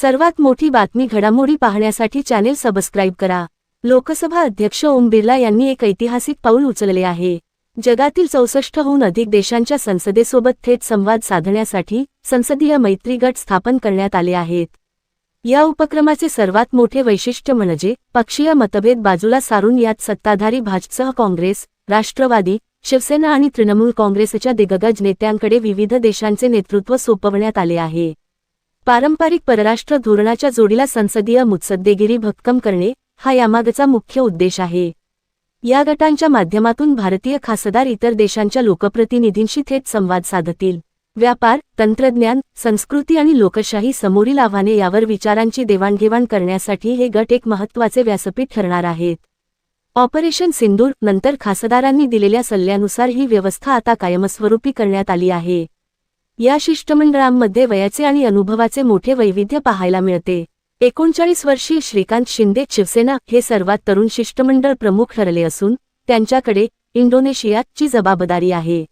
सर्वात मोठी बातमी घडामोडी पाहण्यासाठी चॅनेल सबस्क्राईब करा। लोकसभा अध्यक्ष ओम बिर्ला यांनी एक ऐतिहासिक पाऊल उचलले आहे। जगातील 64हून अधिक देशांच्या संसदेसोबत थेट संवाद साधण्यासाठी संसदीय मैत्री गट स्थापन करण्यात आले आहेत। या उपक्रमाचे सर्वात मोठे वैशिष्ट्य म्हणजे पक्षीय मतभेद बाजूला सारून यात सत्ताधारी भाजपसह काँग्रेस, राष्ट्रवादी, शिवसेना आणि तृणमूल काँग्रेसच्या दिग्गज नेत्यांकडे विविध देशांचे नेतृत्व सोपवण्यात आले आहे। पारंपरिक परराष्ट्र धोरणाच्या जोडीला संसदीय मुत्सद्देगिरी भक्कम करणे हा यामागचा मुख्य उद्देश आहे। या गटांच्या माध्यमातून भारतीय खासदार इतर देशांच्या लोकप्रतिनिधींशी थेट संवाद साधतील। व्यापार, तंत्रज्ञान, संस्कृती आणि लोकशाही समोरील आव्हाने यावर विचारांची देवाणघेवाण करण्यासाठी हे गट एक महत्त्वाचे व्यासपीठ ठरणार आहेत। ऑपरेशन सिंदूर नंतर खासदारांनी दिलेल्या सल्ल्यानुसार ही व्यवस्था आता कायमस्वरूपी करण्यात आली आहे। या शिष्टमंडळांमध्ये वयाचे आणि अनुभवाचे मोठे वैविध्य पाहायला मिळते। 39 वर्षीय श्रीकांत शिंदे शिवसेना हे सर्वात तरुण शिष्टमंडळ प्रमुख ठरले असून त्यांच्याकडे इंडोनेशियाची जबाबदारी आहे।